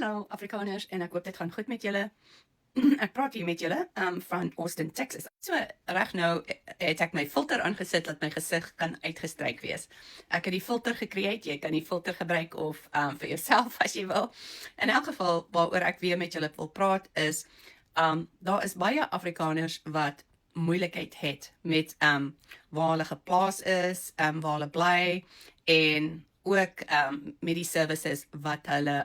Hallo Afrikaners en ek hoop dit gaan goed met julle. Ek praat hier met julle van Austin, Texas. So reg nou het ek my filter aangesit dat my gesig kan uitgestryk wees. Ek het die filter gecreate, jy kan die filter gebruik of vir jouself as jy wil. In elk geval waaroor ek weer met julle wil praat is, daar is baie Afrikaners wat moeilikheid het met waar hulle geplaas is, waar hulle bly en ook met die services wat hulle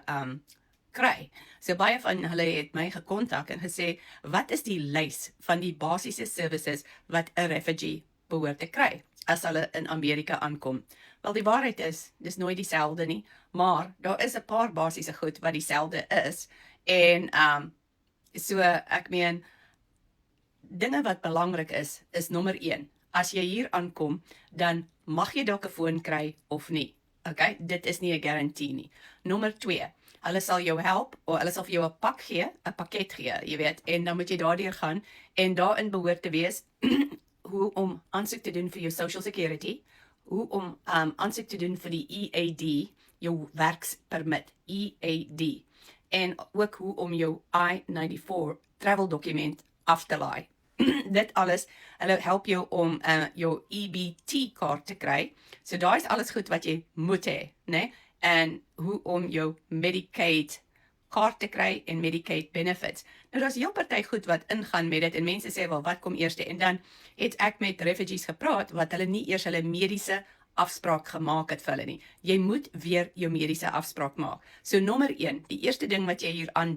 kry. So baie van hulle het my gekontak en gesê, wat is die lys van die basiese services wat 'n refugee behoort te kry as hulle in Amerika aankom? Wel, die waarheid is, dis nooit dieselfde nie, maar daar is 'n paar basiese goed wat dieselfde is en so ek meen, dinge wat belangrik is nommer 1, as jy hier aankom, dan mag jy dalk 'n foon kry of nie. Okay, dit is nie 'n garantie nie. Nommer 2, hulle sal jou help, of hulle sal vir jou 'n pakket gee, jy weet, en dan moet jy daardeur gaan, en daarin behoort te wees, hoe om aansoek te doen vir jou Social Security, hoe om aansoek te doen vir die EAD, jou werkspermit, EAD, en ook hoe om jou I-94 travel dokument af te laai. Dit alles, hulle help jou om jou EBT kaart te kry, so daar is alles goed wat jy moet hê, né? En hoe om jou Medicaid kaart te kry en Medicaid benefits. Nou daar's heel party goed wat ingaan met dit en mense sê wel wat kom eerste, en dan het ek met refugees gepraat wat hulle nie eers hulle mediese afspraak gemaak het vir hulle nie. Jy moet weer jou mediese afspraak maak. So nommer 1, die eerste ding wat jy hier aan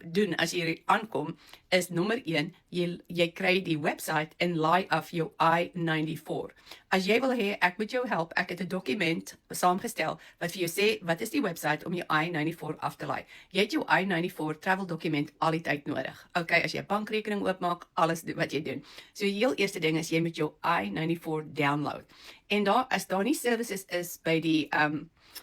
doen as jy hier aankom, is nommer 1, jy kry die website en laai af jou I-94. As jy wil hê, ek moet jou help, ek het 'n dokument saamgestel wat vir jou sê, wat is die website om jou I-94 af te laai. Jy het jou I-94 travel dokument al die tyd nodig. Okay, as jy 'n bankrekening oopmaak, alles wat jy doen. So die heel eerste ding is, jy moet jou I-94 download. En as daar nie services is by die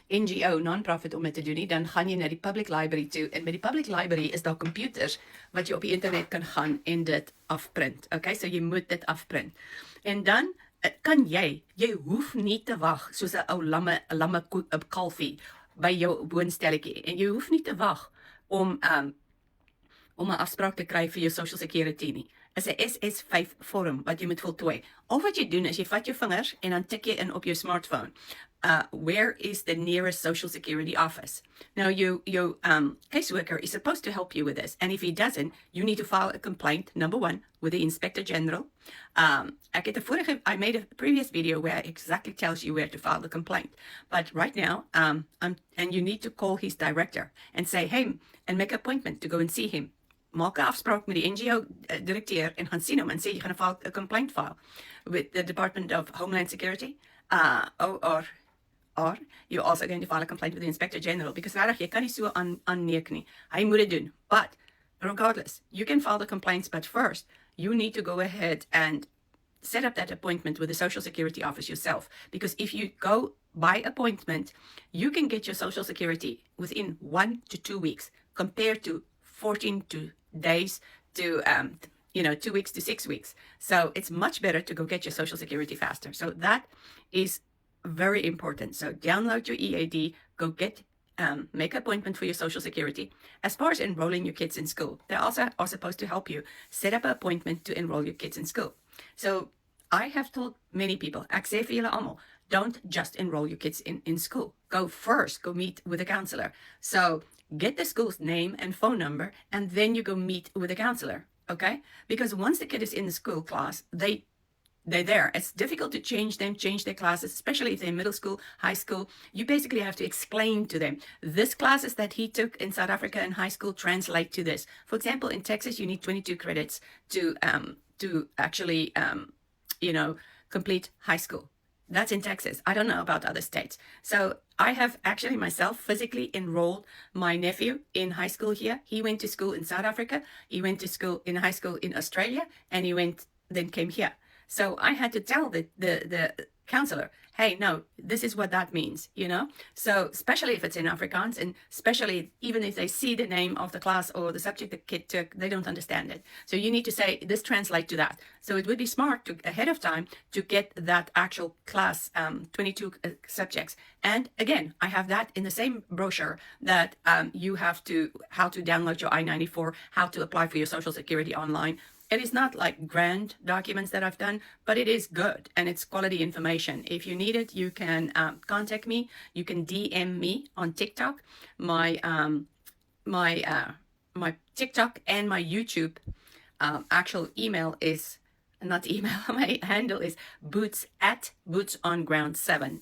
NGO, non-profit, om dit te doen nie, dan gaan jy na die public library toe, en by die public library is daar computers wat jy op die internet kan gaan en dit afprint. Okay, so jy moet dit afprint. En dan kan jy hoef nie te wag soos 'n ou lamme kalfie by jou woonstelletjie, en jy hoef nie te wag om 'n afspraak te kry vir jou Social Security nie. Is 'n SS5 vorm wat jy moet voltooi. Al wat jy doen is jy vat jou vingers en dan tik jy in op jou smartphone. Where is the nearest Social Security office? Now, your caseworker is supposed to help you with this, and if he doesn't, you need to file a complaint, number 1, with the Inspector General. I made a previous video where it exactly tells you where to file the complaint, but right now, and you need to call his director and say, hey, and make an appointment to go and see him. Maak 'n afspraak met die NGO direkteur en gaan sien hom en sê jy gaan 'n complaint file with the Department of Homeland Security, or you're also going to file a complaint with the Inspector General, because regtig, jy kan nie so aanneek nie. Hy moet dit doen. But regardless, you can file the complaints, but first, you need to go ahead and set up that appointment with the Social Security office yourself, because if you go by appointment, you can get your Social Security within 1 to 2 weeks, compared to 14 days to 2 weeks to 6 weeks. So it's much better to go get your Social Security faster. So that is very important. So download your EAD, go get make an appointment for your Social Security. As far as enrolling your kids in school, they also are supposed to help you set up an appointment to enroll your kids in school. So I have told many people, ek sê vir julle almal, don't just enroll your kids in school. Go meet with a counselor. So get the school's name and phone number, and then you go meet with a counselor, okay? Because once the kid is in the school class, they're there. It's difficult to change their classes, especially if they're in middle school, high school. You basically have to explain to them, this classes that he took in South Africa in high school translate to this. For example, in Texas, you need 22 credits to actually, complete high school. That's in Texas. I don't know about other states. So I have actually myself physically enrolled my nephew in high school here. He went to school in South Africa. He went to school in high school in Australia, and he then came here. So I had to tell the counselor, hey, no, this is what that means, you know? So especially if it's in Afrikaans, and especially even if they see the name of the class or the subject the kid took, they don't understand it. So you need to say, this translates to that. So it would be smart to, ahead of time, to get that actual class, 22 subjects. And again, I have that in the same brochure that you have to, how to download your I-94, how to apply for your Social Security online. It is not like grand documents that I've done, but it is good and it's quality information. If you need it, you can contact me. You can DM me on TikTok. My my TikTok and my YouTube actual email is not email. My handle is boots@bootsonground7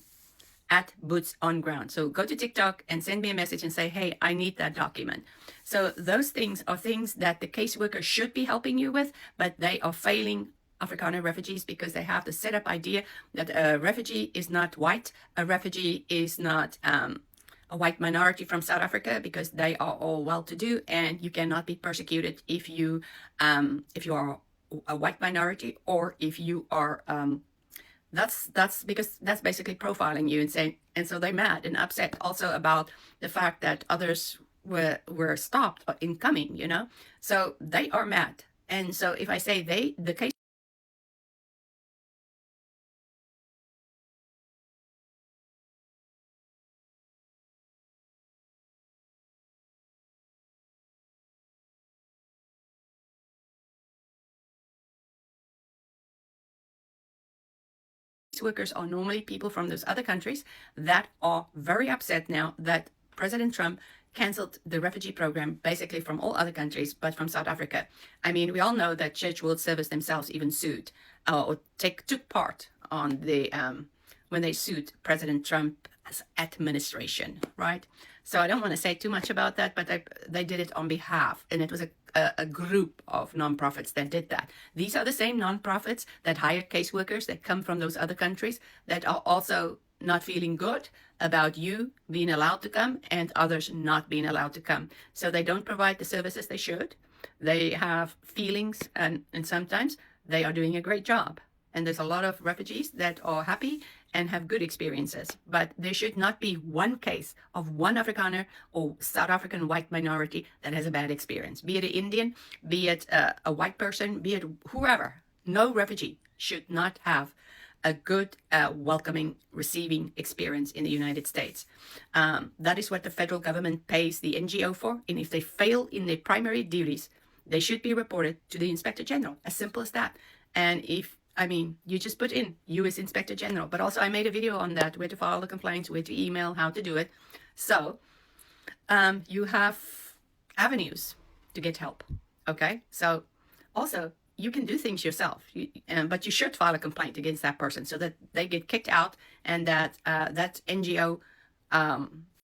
at Boots on Ground. So go to TikTok and send me a message and say, hey, I need that document. So those things are things that the caseworker should be helping you with, but they are failing Afrikaner refugees because they have the set up idea that a refugee is not white, a refugee is not a white minority from South Africa because they are all well-to-do, and you cannot be persecuted if you are a white minority, or if you are that's because that's basically profiling you and saying, and so they're mad and upset also about the fact that others were stopped in coming, you know. So they are mad. And so if I say they, the case workers are normally people from those other countries that are very upset now that President Trump canceled the refugee program basically from all other countries but from South Africa. I mean, we all know that Church World Service themselves even sued or took part on the when they sued President Trump's administration, right? So I don't want to say too much about that, but they did it on behalf, and it was a group of nonprofits that did that. These are the same nonprofits that hire caseworkers that come from those other countries that are also not feeling good about you being allowed to come and others not being allowed to come. So they don't provide the services they should. They have feelings, and sometimes they are doing a great job. And there's a lot of refugees that are happy and have good experiences. But there should not be one case of one Afrikaner or South African white minority that has a bad experience. Be it an Indian, be it a white person, be it whoever. No refugee should not have a good, welcoming, receiving experience in the United States. That is what the federal government pays the NGO for. And if they fail in their primary duties, they should be reported to the Inspector General. As simple as that. And if I mean, you just put in U.S. Inspector General, but also I made a video on that, where to file the complaints, where to email, how to do it. So you have avenues to get help, okay? So also, you can do things yourself, but you should file a complaint against that person so that they get kicked out and that that NGO